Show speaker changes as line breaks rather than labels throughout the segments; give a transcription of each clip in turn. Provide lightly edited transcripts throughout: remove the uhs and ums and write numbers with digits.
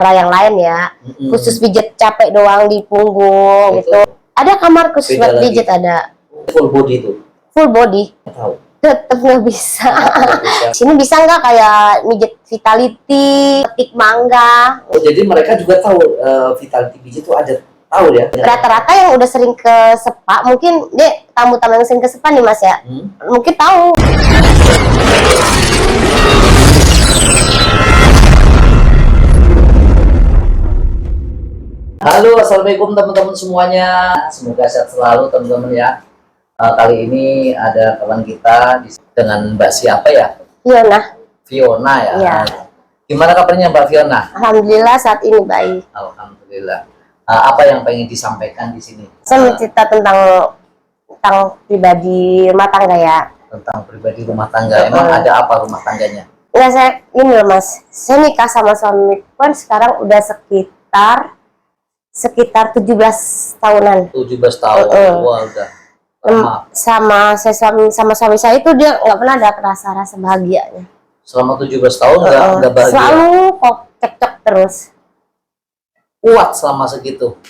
yang lain ya. Khusus pijat capek doang di punggung gitu. Ada kamar khusus buat pijat, ada.
Full body itu?
Full body.
Tahu.
Tetep nggak bisa. Sini bisa nggak kayak mijet Vitality, petik mangga?
Oh, jadi mereka juga tahu Vitality pijat itu ada, tahu ya?
Rata-rata yang udah sering ke spa, mungkin dia tamu-tamu yang sering ke spa nih Mas ya, mungkin tahu.
Halo, assalamualaikum teman-teman semuanya. Semoga sehat selalu teman-teman ya. Kali ini ada kawan kita dengan Mbak siapa ya?
Fiona.
Fiona ya.
Iya.
Gimana kabarnya Mbak Fiona?
Alhamdulillah saat ini baik.
Alhamdulillah. Apa yang pengen disampaikan di sini?
Saya mencerita tentang pribadi rumah tangga ya.
Tentang pribadi rumah tangga. Emang ada apa rumah tangganya?
Nah, saya ini loh Mas. Saya nikah sama suami kan sekarang udah sekitar 17 tahunan.
17 tahun. Wah, udah lama.
Sama suami saya itu dia nggak pernah ada rasa bahagianya.
Selama 17 tahun nggak bahagia.
Selalu kok cekcok terus.
Kuat selama segitu.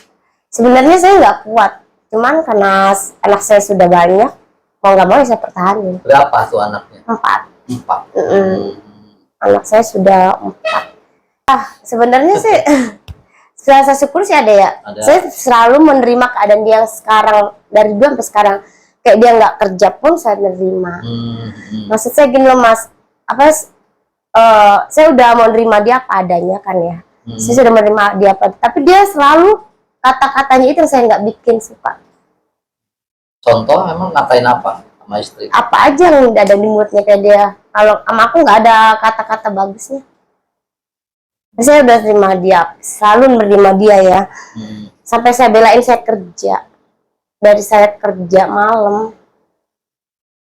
Sebenarnya saya nggak kuat, cuman karena anak saya sudah banyak, mau nggak mau saya pertahanin.
Berapa tuh anaknya?
4.
4.
Anak saya sudah 4. Sebenarnya sih saya syukur sih ada ya.
Ada.
Saya selalu menerima keadaan dia yang sekarang, dari dulu sampai sekarang. Kayak dia nggak kerja pun saya menerima. Maksud saya gini loh Mas, saya udah mau menerima dia apa adanya kan ya. Saya sudah menerima dia apa, tapi dia selalu kata-katanya itu yang saya nggak bikin suka.
Contoh emang ngatain apa sama istri?
Apa aja yang ada di mulutnya kayak dia. Kalau sama aku nggak ada kata-kata bagusnya. Saya udah terima dia, selalu menerima dia ya. Sampai saya belain saya kerja. Dari saya kerja malam.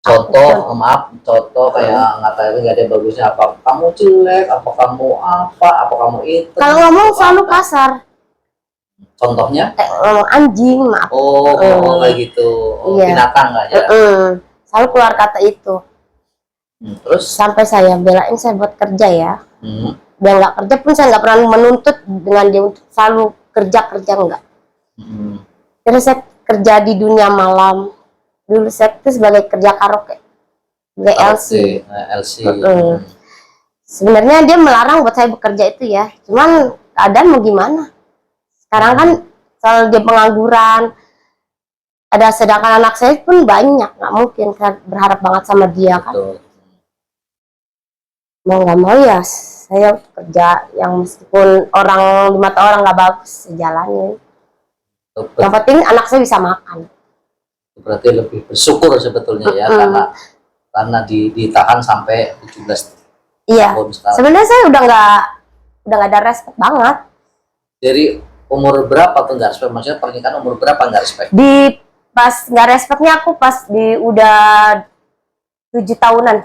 Contoh, maaf, contoh kayak ngatain nggak ada bagusnya, apa kamu jelek, apa kamu itu.
Kalau ngomong selalu kasar.
Contohnya?
Kayak ngomong anjing, maaf.
Oh, kayak gitu.
Iya.
Binatang nggak ya?
Selalu keluar kata itu.
Terus?
Sampai saya belain saya buat kerja ya. Dia nggak kerja pun saya nggak pernah menuntut dengan dia untuk selalu kerja enggak. Terus saya kerja di dunia malam. Dulu saya itu sebagai kerja karaoke, LC. Sebenarnya dia melarang buat saya bekerja itu ya. Cuman keadaan mau gimana? Sekarang kan soal dia pengangguran. Sedangkan anak saya pun banyak, nggak mungkin saya berharap banget sama dia kan.
Betul.
Mau nggak mau ya saya kerja yang meskipun 5 orang nggak bagus sejalanin. Yang penting anak saya bisa makan.
Berarti lebih bersyukur sebetulnya ya, karena ditahan sampai 17 tahun sekarang.
Sebenarnya saya udah nggak ada respect banget.
Dari umur berapa tuh nggak respect? Maksudnya pernikahan umur berapa nggak respect?
Pas nggak respectnya aku pas udah 7 tahunan.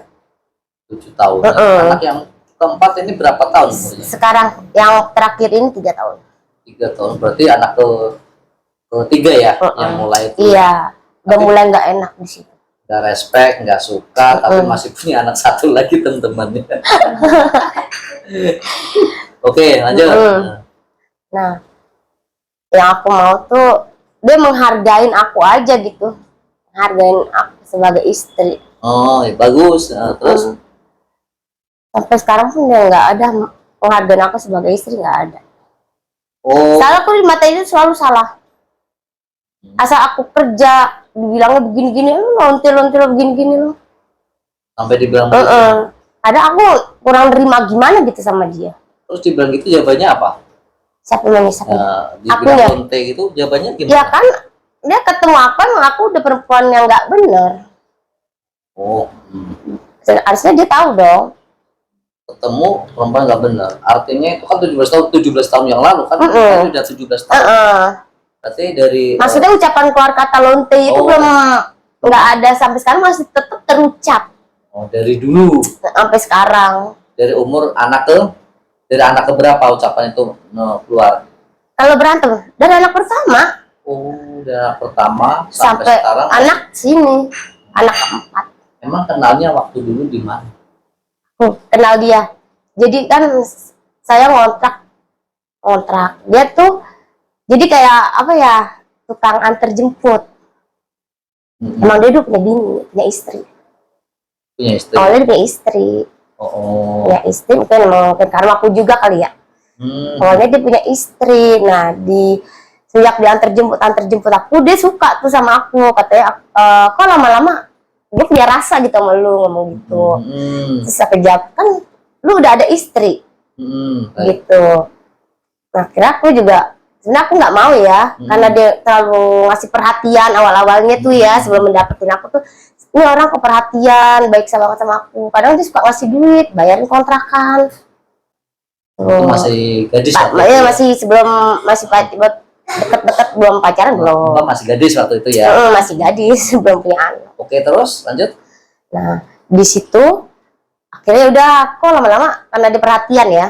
7 tahun. Anak yang keempat ini berapa tahun umurnya?
Sekarang yang terakhir ini 3 tahun.
3 tahun, berarti anak ketiga ya yang mulai itu.
Iya, udah mulai nggak enak di situ.
Nggak respect, nggak suka, tapi masih punya anak satu lagi teman-temannya. Oke, lanjut.
Nah, yang aku mau tuh dia menghargain aku aja gitu, menghargain aku sebagai istri.
Oh, ya, bagus. Terus
sampai sekarang pun dia nggak ada menghargain aku sebagai istri, nggak ada. Salah aku di mata itu selalu salah. Asal aku kerja dibilangnya begini-gini, lontil-lontil begini-gini loh.
Sampai dibilang
ada aku kurang terima gimana gitu sama dia.
Terus dibilang gitu jawabannya apa?
Siapa yang nyisap?
Dibilang lonte gitu jawabannya gimana?
Ya kan dia ketemu aku udah perempuan yang nggak bener. Harusnya dia tahu dong.
Ketemu perempuan nggak bener, artinya itu kan 17 tahun yang lalu kan, udah 17 tahun. Berarti dari
maksudnya ucapan keluar kata lonte itu belum nggak ada sampai sekarang, masih tetap terucap.
Dari dulu
sampai sekarang.
Dari anak ke berapa ucapan itu keluar?
Kalau berantem dari anak pertama.
Dari anak pertama sampai sekarang.
Anak sini, anak keempat.
Emang kenalnya waktu dulu di mana?
Kenal dia. Jadi kan saya ngontrak kontrak. Dia tuh jadi kayak apa ya, tukang antar jemput. Emang dia tuh punya bini, punya istri.
Punya istri.
Awalnya dia punya istri. Punya istri mungkin karena aku juga kali ya. Awalnya dia punya istri. Nah sejak dia antar jemput aku, dia suka tuh sama aku. Katanya kok lama-lama dia punya rasa gitu sama lu, ngomong gitu. Terus aku jawab, kan lu udah ada istri. Gitu. Nah kira aku juga sebenarnya aku nggak mau ya, karena dia terlalu ngasih perhatian awal-awalnya tuh ya, sebelum mendapetin aku tuh, ini orang kok perhatian, baik sama aku. Kadang dia suka ngasih duit, bayarin kontrakan.
Itu masih gadis waktu
ya,
itu.
masih sebelum masih deket-deket, belum pacaran belum.
Mbak masih gadis waktu itu ya.
Masih gadis, belum punya anak.
Oke, terus lanjut.
Nah di situ akhirnya udah aku lama-lama karena dia perhatian ya,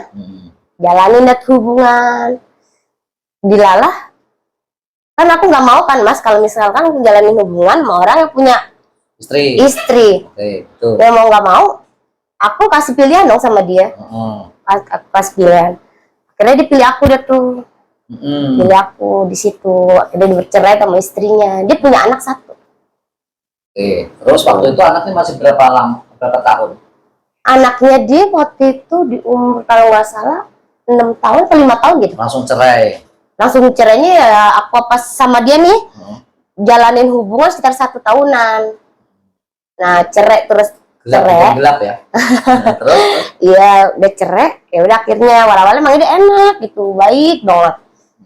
jalanin dat hubungan. Dilalah, kan aku nggak mau kan Mas kalau misalkan jalanin hubungan sama orang yang punya istri.
Oke, betul.
Ya mau nggak mau, aku kasih pilihan dong sama dia. Aku kasih pilihan. Akhirnya dipilih aku deh tuh. Pilih aku di situ. Akhirnya dia bercerai sama istrinya. Dia punya anak 1.
Oke, terus waktu itu anaknya masih berapa tahun?
Anaknya dia waktu itu di umur kalau nggak salah 6 tahun atau 5 tahun gitu.
Langsung cerai.
Langsung cerainya ya aku pas sama dia nih jalanin hubungan sekitar 1 tahunan. Nah cerai terus
gelap ya. Terus
iya udah cerai ya udah akhirnya awal-awalnya emang dia enak gitu, baik banget.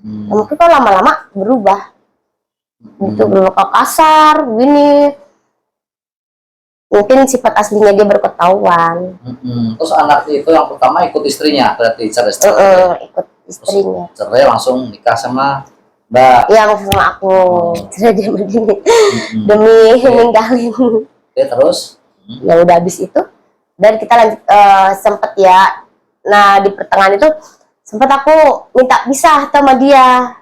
Nah, mungkin kalau lama-lama berubah gitu, berubah ke kasar gini, mungkin sifat aslinya dia berketahuan.
Terus anak itu yang pertama ikut istrinya, berarti cerai.
Ikut istrinya.
Terus cerai langsung nikah sama Mbak.
Yang sama aku. Cerai dia begini. Demi ninggalin.
Oke, terus?
Ya udah habis itu. Dan kita lanjut sempet ya. Nah di pertengahan itu sempet aku minta pisah sama dia.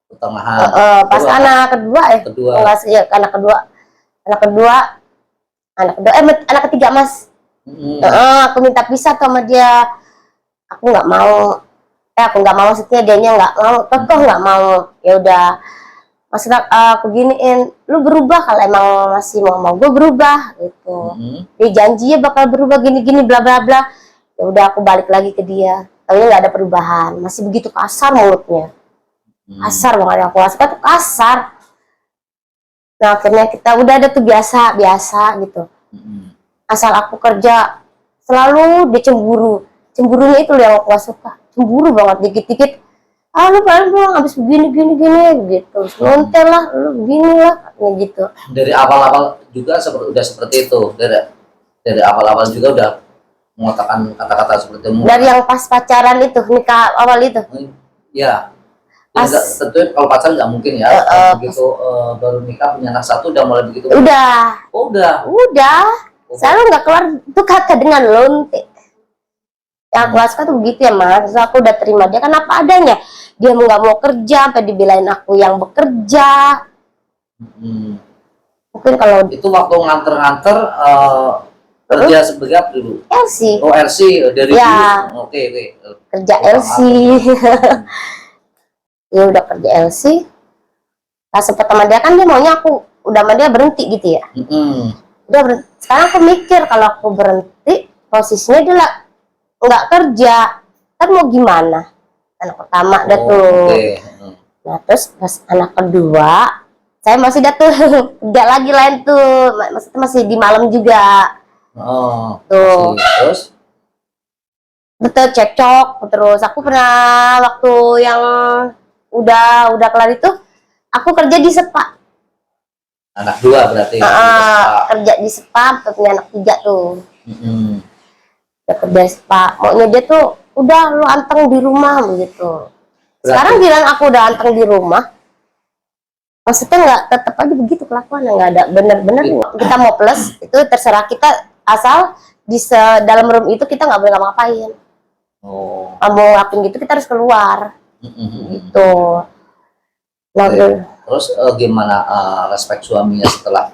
Pertengahan.
Pas anak kedua anak ketiga Mas. Aku minta pisah sama dia. Aku nggak mau. Maksudnya dianya nggak mau, kekeh nggak mau. Ya udah, maksudnya aku giniin, lu berubah kalau emang masih mau gue berubah gitu. Dia janjinya bakal berubah gini-gini bla bla bla. Ya udah aku balik lagi ke dia. Tapi nggak ada perubahan, masih begitu kasar mulutnya. Kasar banget, aku suka tuh kasar. Nah akhirnya kita udah ada tuh biasa gitu. Asal aku kerja selalu dia cemburu. Cemburunya itu yang aku gak suka. Cemburu banget dikit-dikit. Lu paling habis begini gitu. Nontel lah, lu begini lah gitu.
Dari awal-awal juga udah seperti itu. Dari awal-awal juga udah mengatakan kata-kata seperti itu.
Dari yang pas pacaran itu, nikah awal itu.
Iya. Tentu kalau pacaran nggak mungkin ya. Begitu baru nikah punya anak 1 udah mulai begitu.
Udah. Selalu nggak keluar tuh kata dengan lonte. Yang aku suka tuh begitu ya Mas. Terus aku udah terima dia kan apa adanya. Dia nggak mau kerja, sampai dibilain aku yang bekerja. Mungkin kalau
itu waktu nganter kerja sebagai apa dulu?
LC.
Oh LC dari
ya.
dulu. Oke.
Kerja LC. Ya udah kerja LC. Pas sempet sama dia kan dia maunya aku udah sama dia berhenti gitu ya. Udah berhenti. Sekarang aku mikir kalau aku berhenti posisinya dia lah nggak kerja, kan mau gimana? Anak pertama dah tuh. Nah terus pas anak kedua saya masih dah tuh kerja lagi lain tuh, maksudnya masih di malam juga. Tuh.
Terus
betul cekcok. Terus aku pernah waktu yang udah kelar itu aku kerja di spa.
Anak 2 berarti.
Kerja di spa, punya anak 3 tuh. Udah kerja spa, maunya dia tuh udah lu anteng di rumah begitu. Sekarang bilang aku udah anteng di rumah, maksudnya nggak tetap aja begitu kelakuannya, nggak ada bener-bener. Kita mau plus itu terserah kita, asal di dalam room itu kita nggak boleh ngapain. Mau ngelakuin gitu kita harus keluar gitu. Nah,
terus gimana respek suaminya setelah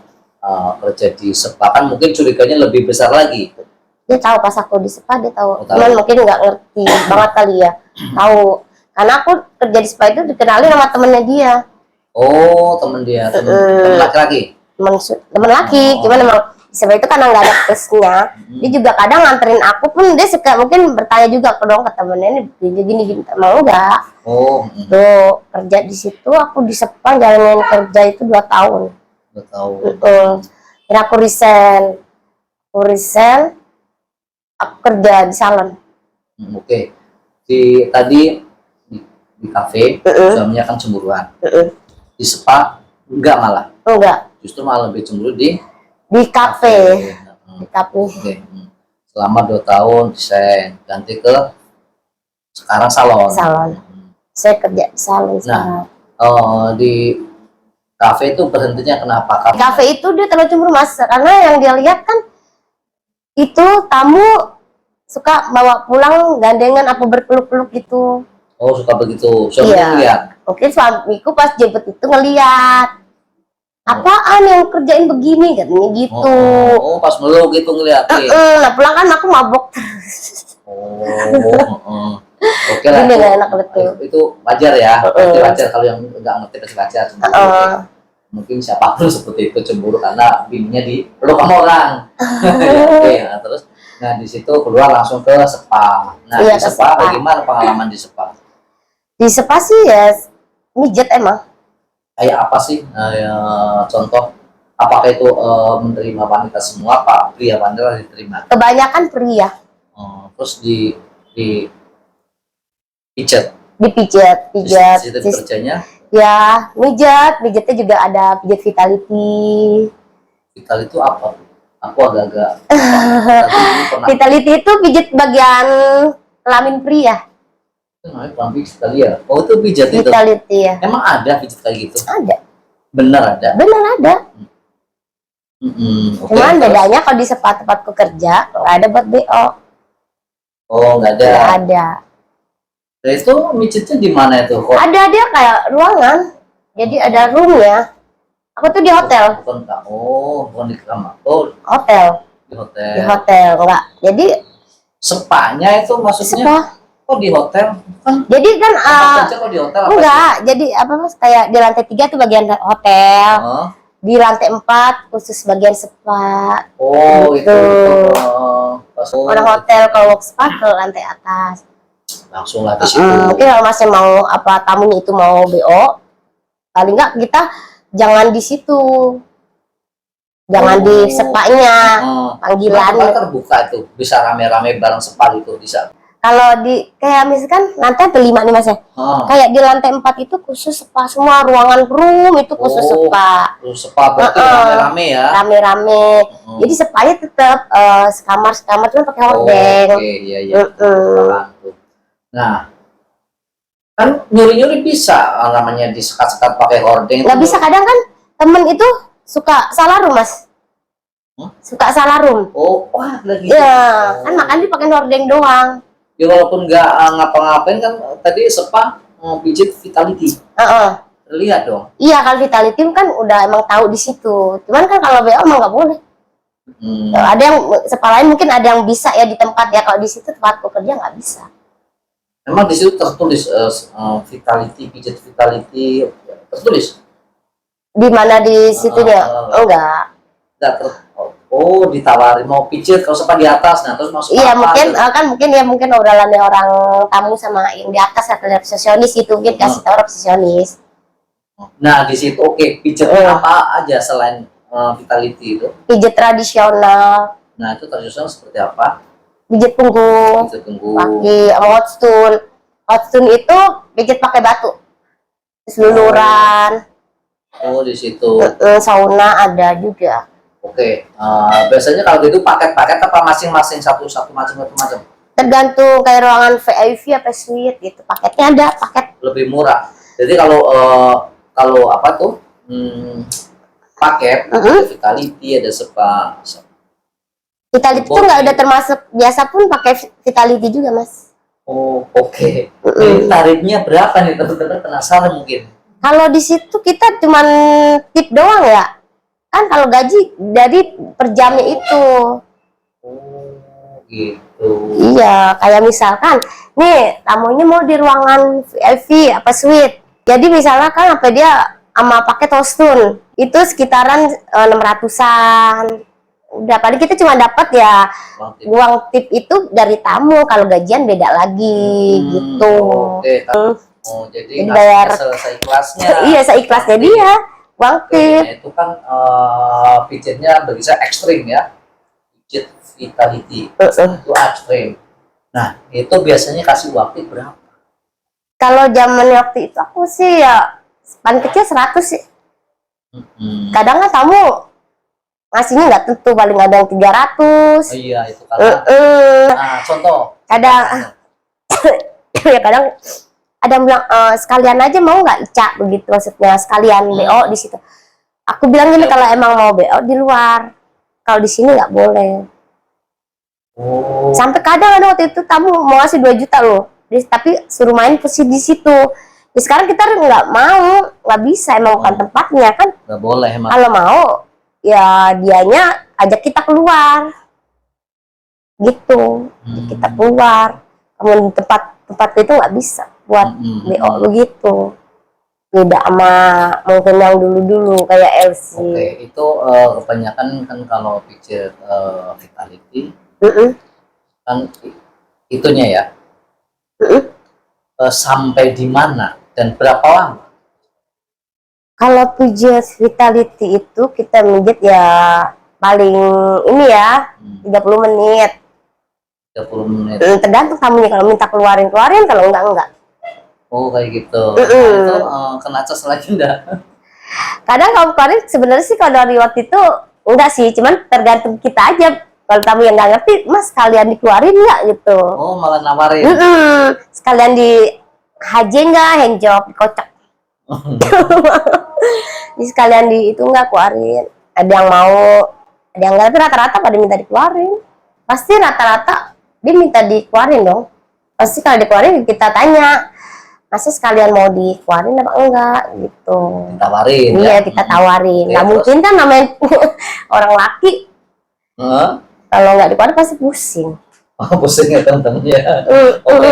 kerja di spa? Kan mungkin curiganya lebih besar lagi.
Dia tahu pas aku di spa, dia tahu. Cuman mungkin nggak ngerti banget kali ya. Tahu. karena aku kerja di spa itu dikenali sama temennya dia.
Oh, temen dia, temen laki-laki.
Temen laki, cuman emang spa itu karena nggak ada plusnya. Dia juga kadang nganterin aku pun dia suka mungkin bertanya juga ke dong ke temennya ini gini mau nggak?
Oh,
Tuh kerja di situ aku di Sepang jalanin kerja itu 2 tahun.
2 tahun.
Kira aku resign, aku kerja di salon.
Oke. Tadi di kafe suaminya kan cemburuan. Di spa enggak malah.
Enggak.
Justru malah lebih cemburu di
kafe. Di kafe.
Oke. Selama 2 tahun saya ganti ke sekarang salon. Saya
kerja di salon sekarang.
Di kafe itu berhentinya kenapa?
Di kafe itu dia terlalu cemburu Mas, karena yang dia lihat kan itu tamu suka bawa pulang gandengan apa berpeluk-peluk gitu.
Oh, suka begitu. Suaminya ngeliat?
Mungkin suamiku pas jemput itu ngeliat. Apaan yang kerjain begini katanya gitu.
Oh, pas meluk gitu ngeliatin.
Nah pulang kan aku mabok terus.
Oke lah.
Ini gak enak betul.
Itu wajar ya. Pasti wajar kalau yang nggak ngerti pasti wajar. Mungkin siapapun seperti itu cemburu karena bininya dipeluk sama orang. Oke, nah, terus di situ keluar langsung ke spa. Nah, di spa bagaimana pengalaman di spa?
Di spa sih ya mijet emang.
Kayak apa sih contoh? Apakah itu menerima wanita semua, Pak? Pria wanita diterima?
Kebanyakan pria.
Terus di pijat.
Dipijat.
Sistem kerjanya?
Ya, mijatnya juga ada pijat vitality.
Vitality itu apa? Aku agak-agak
Vitality itu pijat bagian kelamin pria.
Itu namanya kelamin sekali ya? Oh, itu pijat itu?
Vitality ya.
Emang ada pijat kayak gitu?
Ada.
Bener ada?
Bener ada. Cuman bedanya kalau di tempatku kerja nggak ada buat BO.
Oh, nggak ada?
Nggak ada.
Nah, itu mijitnya di mana itu?
Ada dia kayak ruangan. Jadi ada roomnya. Aku tuh di hotel.
Bukan di kamar. Oh,
hotel.
Di hotel.
Di hotel enggak. Jadi
spanya itu maksudnya? Oh, di hotel?
Jadi kan
kerja kok di hotel apa
enggak. Sih? Jadi apa Mas? Kayak di lantai 3 tuh bagian hotel. Di lantai 4 khusus bagian spa.
Oh, gitu.
Orang hotel kalau spa ke lantai atas.
Langsung lah ke situ.
Mungkin kalau masih mau tamunya itu mau BO, paling enggak kita jangan di situ, jangan di spa-nya, panggilan.
Terbuka itu bisa rame-rame bareng spa itu bisa.
Kalau di kayak misalkan lantai 5 nih Mas ya, kayak di lantai 4 itu khusus spa semua, ruangan room itu khusus spa.
Spa berarti rame-rame ya? Rame-rame.
Jadi spa-nya tetap sekamar cuma pakai hordeng.
Oke, iya. Nah, kan nyuri-nyuri bisa namanya disekat-sekat pakai hordeng.
Nggak bisa, kadang kan temen itu suka salah room Mas. Suka salah room.
Oh, wah lagi.
Iya, kan makan dipakai hordeng doang.
Ya walaupun nggak ngapa-ngapain kan tadi spa pijit vitality. Lihat dong.
Iya, kalau vitality kan udah emang tahu di situ. Cuman kan kalau BO emang nggak boleh. Ada yang spa lain mungkin ada yang bisa ya di tempat ya, kalau di situ tempatku kerja nggak bisa.
Emang di situ tertulis vitality, pijat vitality tertulis? Di
mana di situnya? Enggak.
Oh, ditawarin mau pijat kalau spa di atas, nah terus masuk.
Iya, mungkin obrolannya orang tamu sama yang di atas atau resepsionis gitu, mungkin kasih tahu resepsionis.
Nah, di situ oke, pijat apa aja selain vitality itu?
Pijat tradisional.
Nah, itu tradisional seperti apa?
Pijat punggung, kaki, hot stone. Hot stone itu pijat pakai batu, luluran.
Oh, di situ.
Sauna ada juga.
Oke, biasanya kalau gitu paket-paket apa masing-masing satu-satu macam-macam?
Tergantung kayak ruangan VIP apa suite gitu. Paketnya ada paket.
Lebih murah. Jadi kalau apa tuh paket vitality ada spa.
Vitality itu nggak udah termasuk, biasa pun pakai vitality juga Mas.
Oh, oke. Jadi tarifnya berapa nih? Teman-teman penasaran mungkin.
Kalau di situ kita cuman tip doang ya. Kan kalau gaji dari per jamnya itu.
Oh, gitu.
Iya, kayak misalkan nih tamunya mau di ruangan VIP apa suite. Jadi misalnya kan apa dia sama paket Tostun itu sekitaran 600-an. Udah paling kita cuma dapat ya uang tip itu dari tamu, kalau gajian beda lagi gitu.
Oke. Oh, jadi
bayar
seikhlasnya.
Iya, seikhlasnya dia uang tip.
Itu kan pijitnya bisa ekstrim ya. Pijit vitality itu ekstrim. Nah, itu biasanya kasih uang tip berapa?
Kalau zaman waktu itu aku sih ya paling kecil 100 sih. Kadang kan tamu ngasihnya nggak tentu, paling ada yang 300.
Oh iya, itu karena nah, contoh
kadang ya kadang ada yang bilang sekalian aja mau nggak Ica, begitu maksudnya, sekalian BO di situ. Aku bilang gini, kalau emang mau BO di luar, kalau di sini nggak boleh. Sampai kadang ada waktu itu tamu mau ngasih 2 juta loh, tapi suruh main posisi di situ. Ya, sekarang kita nggak mau, nggak bisa, emang bukan tempatnya kan.
Nggak boleh emang.
Kalau mau ya dianya ajak kita keluar gitu. Kita keluar, kamu di tempat itu nggak bisa buat BO begitu. Beda sama mungkin yang dulu kayak LC.
Oke, itu kebanyakan kan kalau pijat vitality kan itunya ya. Sampai di mana dan berapa lama?
Kalau pijat vitality itu kita mijit ya paling ini ya 30 menit.
30 menit.
Tergantung tamunya, kalau minta keluarin, kalau enggak.
Oh, kayak gitu. Nah, itu kena cas lagi enggak?
Kadang kalau keluarin sebenarnya sih kalau dari waktu itu enggak sih, cuman tergantung kita aja. Kalau tamu yang nggak ngerti, Mas sekalian dikeluarin nggak gitu.
Oh, malah nawarin.
Sekalian di HJ nggak, handjob, dikocok. Di sekalian di itu nggak keluarin. Ada yang mau, ada yang nggak, tapi rata-rata pada minta dikeluarin. Pasti rata-rata dia minta dikeluarin dong. Pasti kalau dikeluarin kita tanya, masih sekalian mau dikeluarin apa enggak gitu.
Ditawarin.
Iya, kita tawarin. Nggak mungkin kan namanya orang laki. Kalau nggak dikeluarin pasti pusing.
Oh, pusing ya teman-teman ya. Oke.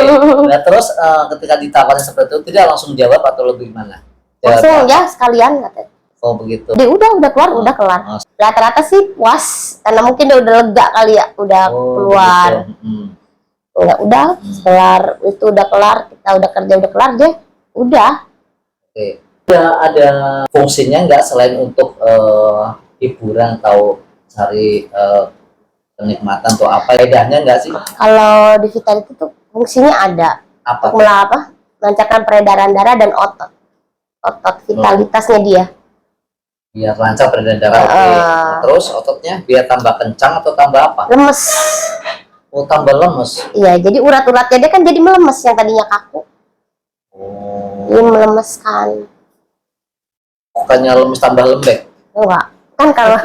Nah, terus ketika ditawarin seperti itu tidak langsung jawab atau lebih gimana?
Langsung ya sekalian katanya.
Oh, begitu.
Dia udah keluar, udah kelar. Rata-rata sih puas karena mungkin dia udah lega kali ya, udah keluar. Udah kelar, itu udah kelar, kita udah kerja udah kelar deh. Udah.
Oke. Ada fungsinya nggak selain untuk hiburan atau cari kenikmatan atau apa, bedanya nggak sih?
Kalau di vitality itu fungsinya ada.
Apa?
Melancarkan peredaran darah dan otot vitalitasnya dia.
Biar lancar peredaran darah. Terus ototnya biar tambah kencang atau tambah apa?
Lemes.
Oh, tambah lemes.
Iya, jadi urat-uratnya dia kan jadi melemes, yang tadinya kaku. Ini melemeskan.
Bukannya lemes tambah lembek?
Enggak. Kan kalau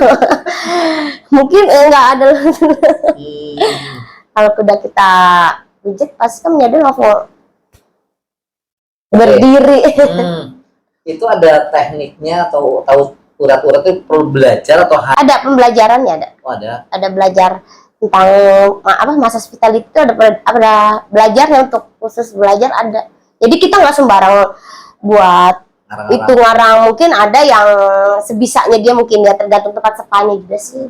mungkin enggak ada. Kalau udah kita pijit pasti kan menjadi langsung berdiri.
Itu ada tekniknya atau urat-urat itu perlu belajar atau
ada pembelajarannya, ada.
Oh, ada.
Ada belajar tentang massage vitality itu, ada belajarnya, untuk khusus belajar ada. Jadi kita nggak sembarang buat itu ngarang, mungkin ada yang sebisanya dia, mungkin dia tergantung tempat sepanya juga sih.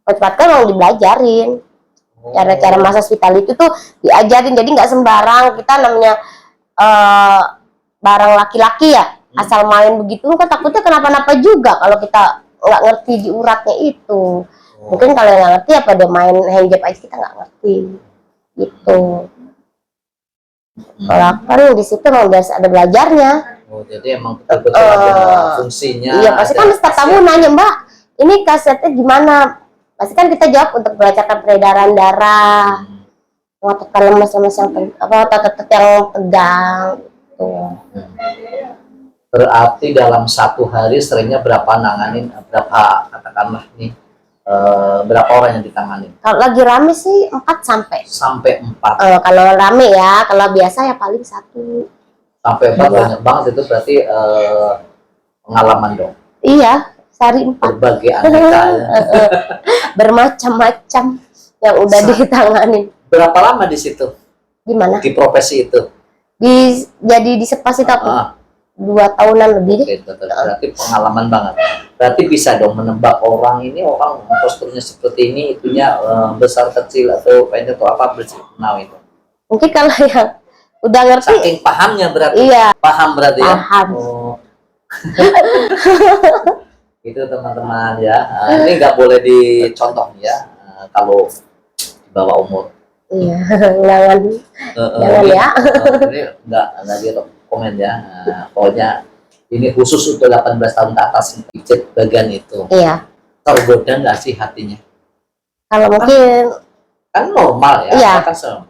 Tempat kan mau dibelajarin cara-cara massage vitality itu diajarin, jadi nggak sembarang. Kita namanya barang laki-laki ya, asal main begitu kan takutnya kenapa-napa juga kalau kita nggak ngerti di uratnya itu. Mungkin kalau nggak ngerti apa dia main handjob aja kita nggak ngerti gitu. Kalau kan di situ memang biasa ada belajarnya.
Oh, jadi emang betul-betul ada fungsinya.
Iya, pasti kan setiap tamu nanya, Mbak, ini kasetnya gimana? Pasti kan kita jawab untuk melancarkan peredaran darah, mengotot lemes-lemes yang otot-otot yang tegang gitu.
Berarti dalam satu hari seringnya berapa nanganin, berapa katakanlah nih berapa orang yang ditangani? Kalau
lagi rame sih 4
sampai 4.
Kalau rame ya, kalau biasa ya paling 1
sampai 4 banyak banget. Itu berarti pengalaman dong.
Iya, sehari 4.
Berbagai aneka ya.
Bermacam-macam. yang udah ditangani.
Berapa lama di situ?
Gimana?
Di profesi itu?
Jadi di Sepas itu aku 2 tahunan lebih deh.
Berarti pengalaman banget. Berarti bisa dong menebak orang ini, orang posturnya seperti ini, itunya besar kecil atau pendek atau apa, kenal itu.
Mungkin kalau yang udah ngerti.
Saking pahamnya berarti.
Iya.
Paham berarti ya.
Paham.
Itu teman-teman ya. Ini nggak boleh dicontoh ya. Kalau di bawah umur.
Iya, jangan ya.
Ini nggak di komen ya. Pokoknya ini khusus untuk 18 tahun ke atas pijat bagian itu.
Iya.
Tergoda nggak sih hatinya?
Kalau mungkin
kan normal ya.
Iya.
Kan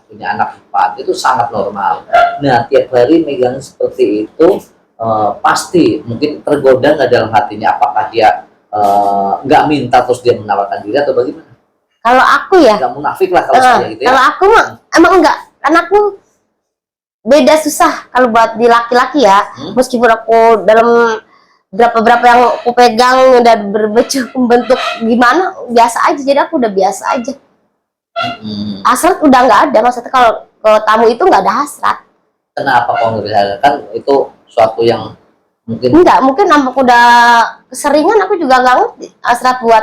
punya anak 4 itu sangat normal. Nah tiap hari megang seperti itu pasti mungkin tergoda nggak dalam hatinya. Apakah dia nggak minta terus dia menawarkan diri atau bagaimana?
Kalau aku ya,
nggak munafik lah kalau saya gitu ya.
Kalau aku mah emang enggak, anakku beda susah kalau buat di laki-laki ya. Meskipun aku dalam berapa yang aku pegang udah bentuk gimana biasa aja, jadi aku udah biasa aja. Hasrat udah nggak ada, maksudnya kalau ke tamu itu nggak ada hasrat.
Kenapa kok nggak bisa? Kan itu suatu yang
mungkin nampak udah keseringan, aku juga nggak ngerti hasrat buat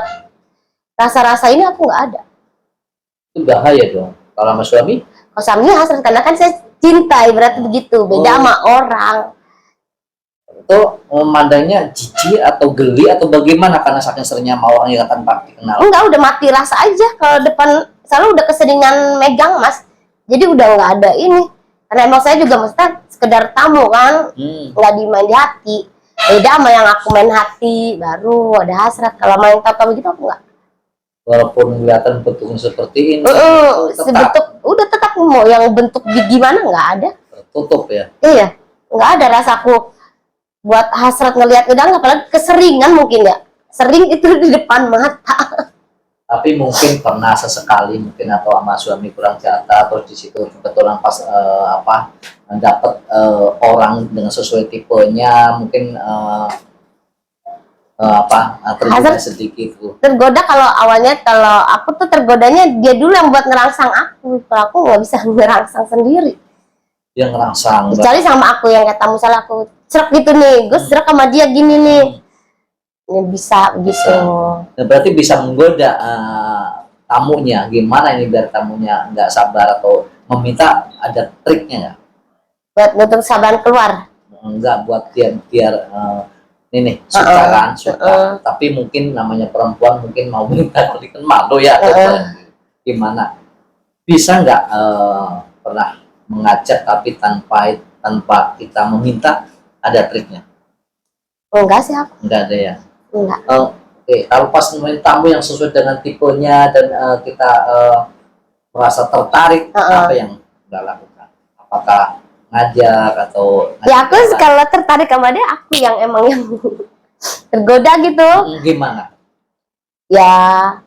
rasa-rasa ini aku nggak ada.
Itu bahaya dong kalau sama suami.
Kalau suami hasrat karena kan saya cinta, berarti begitu, beda sama orang.
Itu memandangnya jijik atau geli atau bagaimana karena saking seringnya sama orang yang tanpa dikenal?
Enggak, udah mati rasa aja kalau depan, selalu udah keseringan megang Mas, jadi udah nggak ada ini. Karena emang saya juga maksudnya sekedar tamu kan, nggak dimain di hati. Beda sama yang aku main hati, baru ada hasrat. Kalau main tamu gitu aku nggak.
Walaupun kelihatan bentuknya seperti ini,
sebentuk udah tetap mau yang bentuk gimana nggak ada.
Tertutup ya.
Iya, nggak ada rasaku buat hasrat ngelihat udang, apalagi keseringan mungkin ya. Sering itu di depan mata.
Tapi mungkin pernah sesekali mungkin atau sama suami kurang jatah atau di situ kebetulan pas dapat orang dengan sesuai tipenya mungkin tergoda sedikit tuh.
Tergoda kalau awalnya, kalau aku tuh tergodanya dia dulu yang buat ngerangsang aku. Kalau aku nggak bisa ngerangsang sendiri.
Dia ngerangsang.
Kecuali sama aku yang kata misalnya aku serak gitu nih, gue serak sama dia gini nih. Ini bisa gitu.
Nah, berarti bisa menggoda tamunya. Gimana ini biar tamunya nggak sabar atau meminta, ada triknya nggak?
Buat nutup sabaran keluar.
Enggak, buat biar ini suka suka. Tapi mungkin namanya perempuan mungkin mau minta kan malu ya. Gimana? Bisa nggak pernah mengajak tapi tanpa kita meminta, ada triknya?
Enggak sih aku.
Enggak ada ya.
Enggak.
Oke, kalau pas nemuin tamu yang sesuai dengan tipenya dan kita merasa tertarik, apa yang kita lakukan? Apakah ngajak atau
ya aku kalau tertarik sama dia, aku yang emang yang tergoda gitu.
Gimana
ya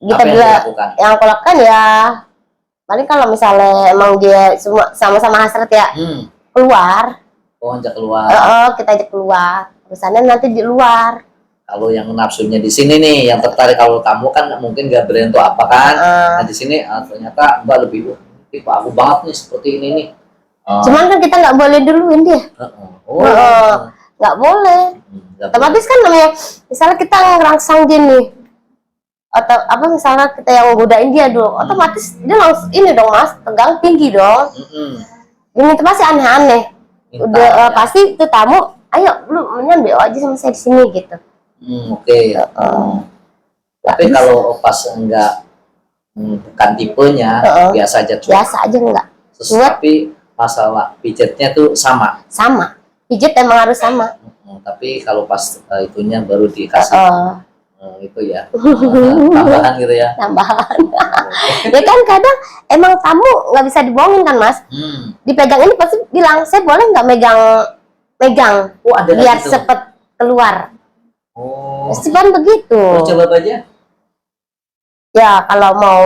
kita bilang yang aku lakukan ya paling kalau misalnya emang dia semua sama-sama hasrat ya keluar.
Ajak keluar.
Kita ajak keluar, urusannya nanti di luar.
Kalau yang nafsunya di sini nih yang tertarik, kalau kamu kan mungkin gak berani untuk apa kan. Nah di sini ternyata Mbak lebih tipe aku banget nih seperti ini nih.
Cuman kan kita nggak boleh duluin dia. Nggak boleh. Otomatis kan namanya, misalnya kita ngerangsang dia nih, atau apa misalnya kita yang godain dia dulu, otomatis dia langsung ini dong Mas, tegang tinggi dong. Ini tuh pasti aneh-aneh. Udah pasti itu tamu, ayo lu mendingan BO aja sama saya di sini gitu.
Oke. Tapi kalau pas enggak bukan tipenya, biasa aja.
Biasa aja enggak.
Tapi masalah pijatnya tuh sama.
Sama. Pijat emang harus sama.
Tapi kalau pas itunya baru dikasih itu ya. Tambahan gitu ya.
Tambahan. Ya kan kadang emang tamu nggak bisa dibohongin kan Mas. Dipegang ini pasti bilang, saya boleh nggak megang
ada
biar
gitu.
cepet keluar. Pasti kan begitu.
Coba aja.
Ya kalau mau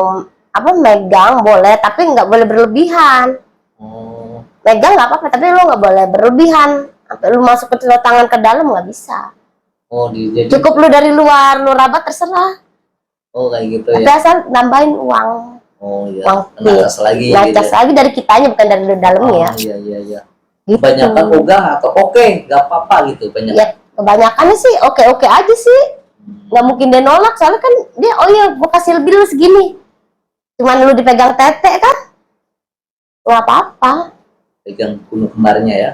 megang boleh, tapi nggak boleh berlebihan. Megang nggak apa-apa, tapi lu nggak boleh berlebihan. Sampai lu masuk ke tangan ke dalam nggak bisa.
Jadi...
Cukup lu dari luar, lu rabat terserah.
Oh kayak gitu
Tapi
ya.
asal nambahin uang.
Oh iya.
Uang
Ngacas lagi.
Ngacas
gitu.
lagi dari kitanya, bukan dari dalamnya ya.
Iya iya iya.
Gitu.
Kebanyakan ogah atau oke, nggak apa-apa gitu banyak.
Ya kebanyakannya sih oke-oke aja sih. Nggak mungkin dia nolak, soalnya kan dia, oh iya gue kasih lebih lu segini. Cuman lu dipegang tete kan, nggak apa-apa.
Pegang gunung kembarnya ya.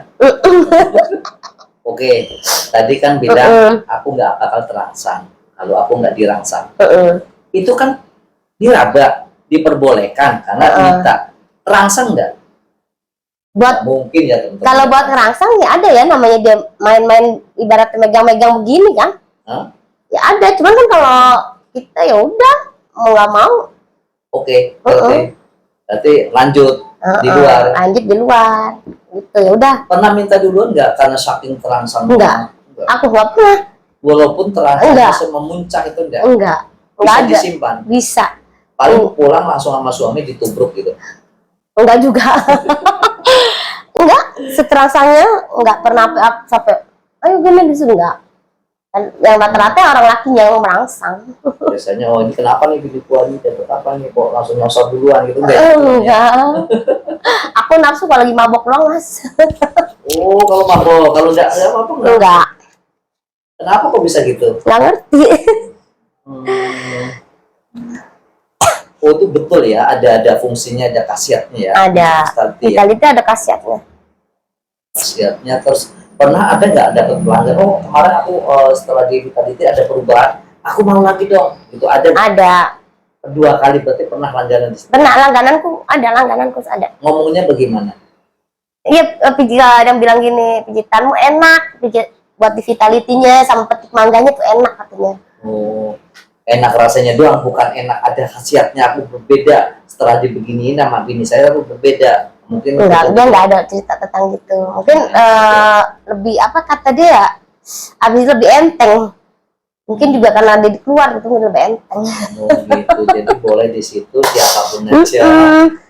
Oke, tadi kan bilang aku nggak bakal terangsang kalau aku nggak dirangsang. Itu kan diraba, diperbolehkan karena minta. Terangsang nggak?
Buat
Nggak mungkin ya teman-teman.
kalau buat ngerangsang ya ada ya, namanya dia main-main ibarat megang-megang begini kan. Ya ada, cuman kan kalau kita ya udah mau nggak mau.
Oke. Berarti lanjut di luar.
Lanjut di luar. Gitu ya udah.
Pernah minta duluan nggak karena saking terangsang?
Enggak. Aku nggak pernah.
Walaupun terangsang bisa memuncak itu enggak?
Enggak.
Bisa
ada.
disimpan.
Bisa.
Paling pulang langsung sama suami ditubruk gitu.
Enggak juga. Enggak, seterangsangnya enggak pernah sampai ayo gini disuruh, enggak. Yang rata-rata orang lakinya yang merangsang.
Biasanya oh ini kenapa nih bibi kuali dapat apa nih kok langsung nyosor duluan gitu enggak?
Enggak. Aku nafsu kalau lagi mabok doang, Mas.
Oh, kalau mabok, kalau enggak ya apa enggak?
Enggak.
Kenapa kok bisa gitu?
Enggak ngerti.
Oh itu betul ya, ada fungsinya, ada khasiatnya ya.
Ada. Vitality ada khasiatnya.
Khasiatnya terus pernah ada nggak dapat pelanggan? Oh kemarin aku setelah di Vitality ada perubahan, aku mau lagi dong. Itu ada.
Ada.
2 kali berarti pernah langganan di situ.
Pernah langgananku ada.
Ngomongnya bagaimana?
Iya, yang bilang gini, pijitanmu enak, buat di Vitality-nya sama petik mangganya tuh enak katanya.
Oh, enak rasanya doang, bukan enak ada khasiatnya. Aku berbeda setelah dibeginiin sama bini saya, aku berbeda. Mungkin
enggak, dia nggak ada cerita tentang gitu. Mungkin lebih apa kata dia, abis lebih enteng. Mungkin juga karena dia keluar itu lebih enteng.
Oh gitu, jadi boleh di situ siapapun aja,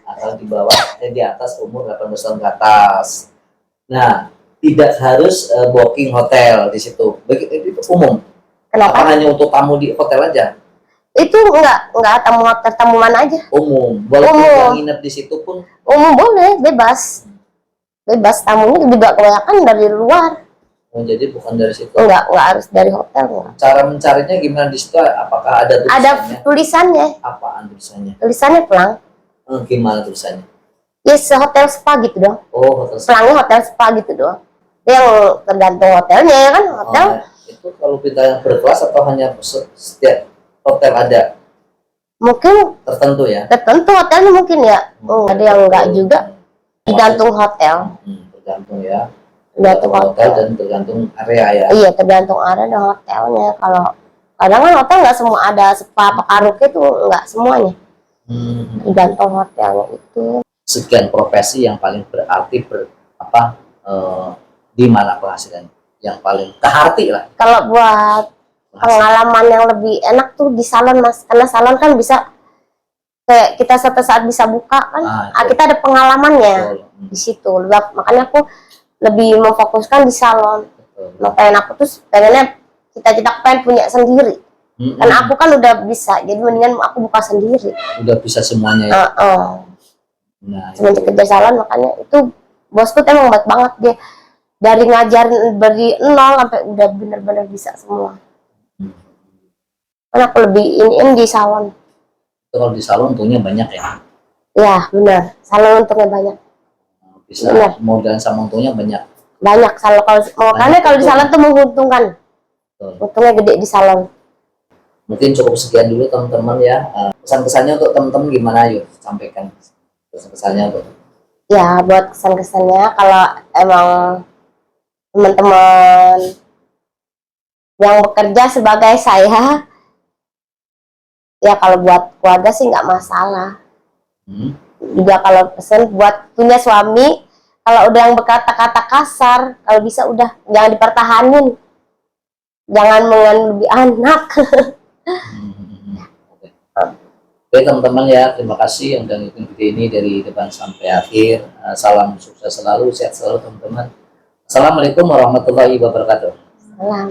asal di bawah, di atas umur 18 tahun ke atas. Nah, tidak harus booking hotel di situ. Begitu itu umum.
Kenapa?
Apa hanya untuk tamu di hotel aja?
Itu enggak tamu hotel, tamu mana aja.
Umum. Walaupun yang nginep di situ pun
umum, boleh, bebas. Bebas, tamunya juga kebanyakan dari luar.
Oh, jadi bukan dari situ.
Enggak harus dari hotel. Enggak.
Cara mencarinya gimana di situ? Apakah ada tulisannya?
Ada tulisannya.
Apaan tulisannya?
Tulisannya pelang.
Gimana tulisannya?
Yes, hotel spa gitu dong.
Oh, hotel spa.
Pelangnya hotel spa gitu doang. Yang tergantung hotelnya ya kan, hotel.
Itu kalau kita yang berkelas atau hanya setiap hotel ada?
Mungkin
tertentu ya.
Tertentu hotelnya mungkin ya. Ada yang enggak juga. Tergantung hotel.
Tergantung ya.
Tergantung
hotel dan tergantung area ya.
Iya, tergantung area dan hotelnya. Kalau kadang kan hotel nggak semua ada spa apa karaoke itu nggak semuanya. Tergantung hotelnya itu.
Sekian profesi yang paling berarti di mana penghasilan yang paling keharti lah.
Kalau buat pengalaman yang lebih enak tuh di salon, Mas, karena salon kan bisa kayak kita suatu saat bisa buka kan. Kita ada pengalamannya di situ. Makanya aku lebih memfokuskan di salon. Makanya aku tuh pengennya cita-cita pengen punya sendiri. Karena aku kan udah bisa, jadi mendingan aku buka sendiri.
Udah bisa semuanya ya.
Nah, semenjak kerja salon, makanya itu bosku tuh emang baik banget, dia dari ngajarin dari nol sampai udah bener-bener bisa semua. Karena aku lebih iniin di salon.
Kalau di salon untungnya banyak ya?
Ya benar, salon untungnya banyak.
Bisa modal sama untungnya banyak.
Banyak salon makanya kalau di salon tuh menguntungkan. Untungnya gede di salon.
Mungkin cukup sekian dulu teman-teman ya. Pesan-kesannya untuk teman-teman gimana, yuk sampaikan pesan-kesannya untuk.
Ya buat kesan-kesannya, kalau emang teman-teman yang bekerja sebagai saya, ya kalau buat keluarga sih nggak masalah. Juga kalau pesan buat punya suami, kalau udah yang berkata-kata kasar, kalau bisa udah jangan dipertahanin, jangan mengambil anak.
Oke teman-teman ya, terima kasih yang udah ngikutin video ini dari depan sampai akhir. Salam sukses selalu, sehat selalu teman-teman. Assalamualaikum warahmatullahi wabarakatuh.
Salam.